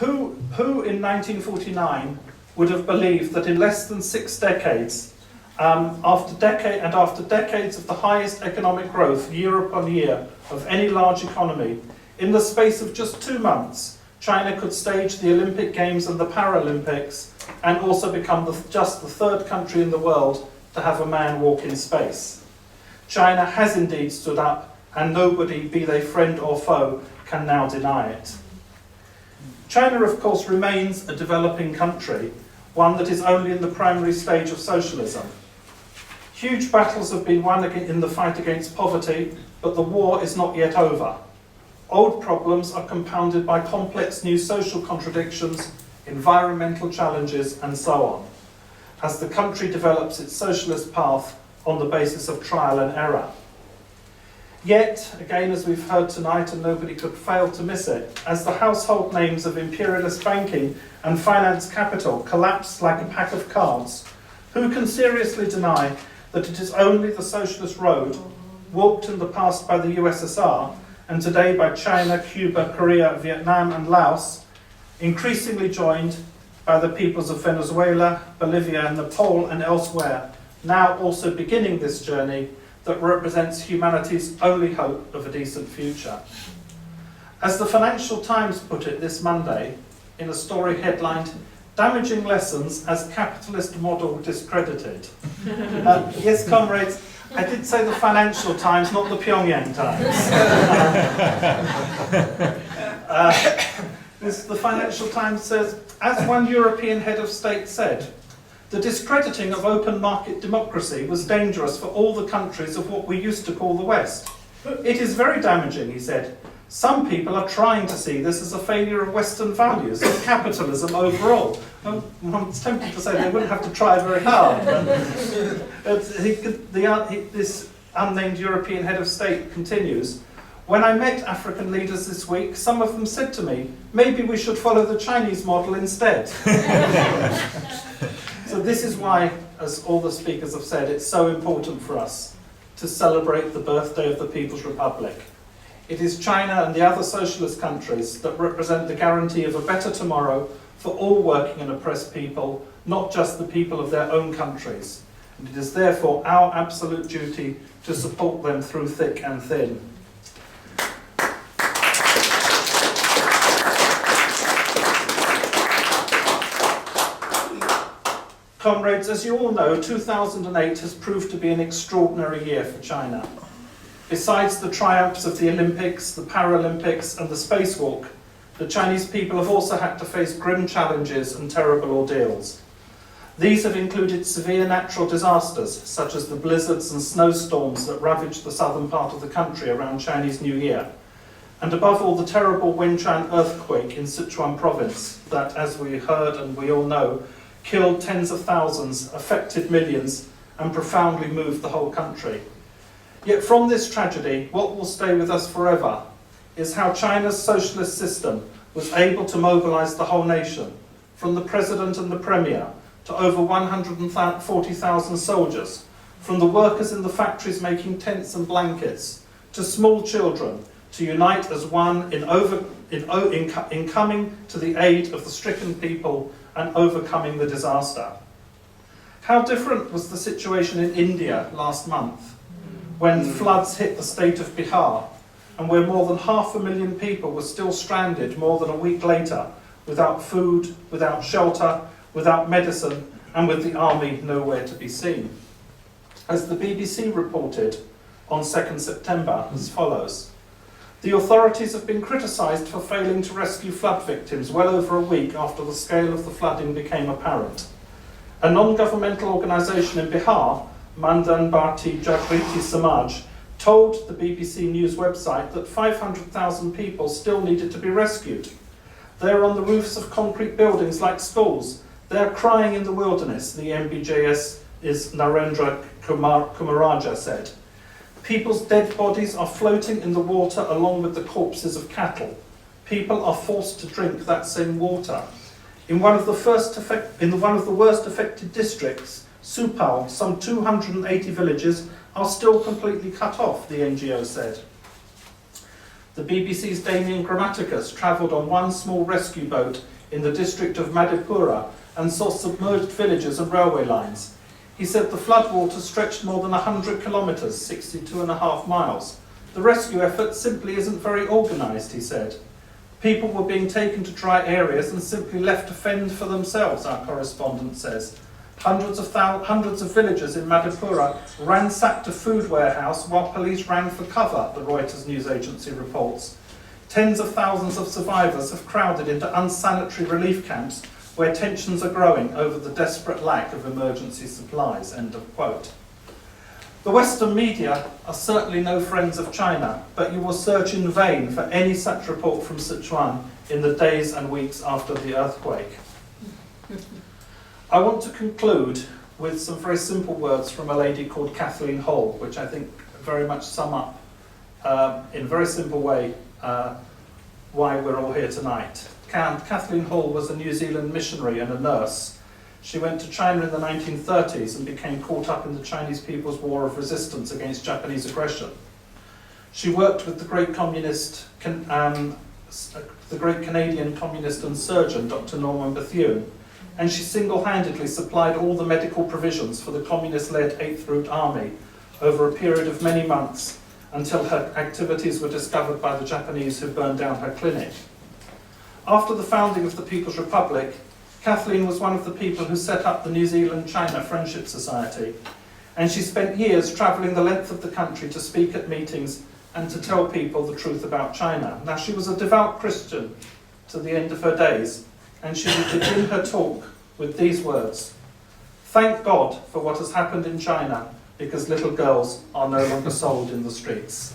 Who in 1949 would have believed that in less than 6 decades, after decades of the highest economic growth year upon year of any large economy, in the space of just 2 months, China could stage the Olympic Games and the Paralympics and also become just the 3rd country in the world to have a man walk in space. China has indeed stood up, and nobody, be they friend or foe, can now deny it. China, of course, remains a developing country, one that is only in the primary stage of socialism. Huge battles have been won in the fight against poverty, but the war is not yet over. Old problems are compounded by complex new social contradictions, environmental challenges, and so on, as the country develops its socialist path on the basis of trial and error. Yet, again, as we've heard tonight, and nobody could fail to miss it, as the household names of imperialist banking and finance capital collapse like a pack of cards, who can seriously deny that it is only the socialist road, walked in the past by the USSR, and today by China, Cuba, Korea, Vietnam, and Laos, increasingly joined by the peoples of Venezuela, Bolivia, Nepal, and elsewhere, now also beginning this journey that represents humanity's only hope of a decent future. As the Financial Times put it this Monday, in a story headlined, "Damaging Lessons as Capitalist Model Discredited." Yes, comrades, I did say the Financial Times, not the Pyongyang Times. The Financial Times says, as one European head of state said, the discrediting of open market democracy was dangerous for all the countries of what we used to call the West. It is very damaging, he said. Some people are trying to see this as a failure of Western values, of capitalism overall. Well, I'm tempted to say they wouldn't have to try very hard. This unnamed European head of state continues, when I met African leaders this week, some of them said to me, maybe we should follow the Chinese model instead. So this is why, as all the speakers have said, it's so important for us to celebrate the birthday of the People's Republic. It is China and the other socialist countries that represent the guarantee of a better tomorrow for all working and oppressed people, not just the people of their own countries. And it is therefore our absolute duty to support them through thick and thin. Comrades, as you all know, 2008 has proved to be an extraordinary year for China. Besides the triumphs of the Olympics, the Paralympics, and the spacewalk, the Chinese people have also had to face grim challenges and terrible ordeals. These have included severe natural disasters, such as the blizzards and snowstorms that ravaged the southern part of the country around Chinese New Year, and above all the terrible Wenchuan earthquake in Sichuan province that, as we heard and we all know, killed tens of thousands, affected millions, and profoundly moved the whole country. Yet from this tragedy, what will stay with us forever is how China's socialist system was able to mobilize the whole nation, from the president and the premier to over 140,000 soldiers, from the workers in the factories making tents and blankets, to small children, to unite as one in coming to the aid of the stricken people and overcoming the disaster. How different was the situation in India last month, when floods hit the state of Bihar, and where more than 500,000 people were still stranded more than a week later, without food, without shelter, without medicine, and with the army nowhere to be seen. As the BBC reported on 2nd September, as follows. The authorities have been criticised for failing to rescue flood victims well over a week after the scale of the flooding became apparent. A non-governmental organisation in Bihar, Mandan Bharti Jagriti Samaj, told the BBC News website that 500,000 people still needed to be rescued. They're on the roofs of concrete buildings like schools. They're crying in the wilderness, the MBJS's Narendra Kumaraja said. People's dead bodies are floating in the water along with the corpses of cattle. People are forced to drink that same water. In one of the worst affected districts, Supal, some 280 villages are still completely cut off, the NGO said. The BBC's Damien Grammaticus travelled on one small rescue boat in the district of Madhepura and saw submerged villages and railway lines. He said the floodwater stretched more than 100 kilometres, 62.5 miles. The rescue effort simply isn't very organised, he said. People were being taken to dry areas and simply left to fend for themselves, our correspondent says. Hundreds of villagers in Madhepura ransacked a food warehouse while police ran for cover, the Reuters news agency reports. Tens of thousands of survivors have crowded into unsanitary relief camps where tensions are growing over the desperate lack of emergency supplies, end of quote. The Western media are certainly no friends of China, but you will search in vain for any such report from Sichuan in the days and weeks after the earthquake. I want to conclude with some very simple words from a lady called Kathleen Hall, which I think very much sum up in a very simple way why we're all here tonight. Kathleen Hall was a New Zealand missionary and a nurse. She went to China in the 1930s and became caught up in the Chinese people's war of resistance against Japanese aggression. She worked with the great Canadian communist and surgeon, Dr. Norman Bethune, and she single-handedly supplied all the medical provisions for the communist-led 8th Route Army over a period of many months until her activities were discovered by the Japanese who burned down her clinic. After the founding of the People's Republic, Kathleen was one of the people who set up the New Zealand-China Friendship Society, and she spent years travelling the length of the country to speak at meetings and to tell people the truth about China. Now, she was a devout Christian to the end of her days, and she would begin her talk with these words: "Thank God for what has happened in China, because little girls are no longer sold in the streets."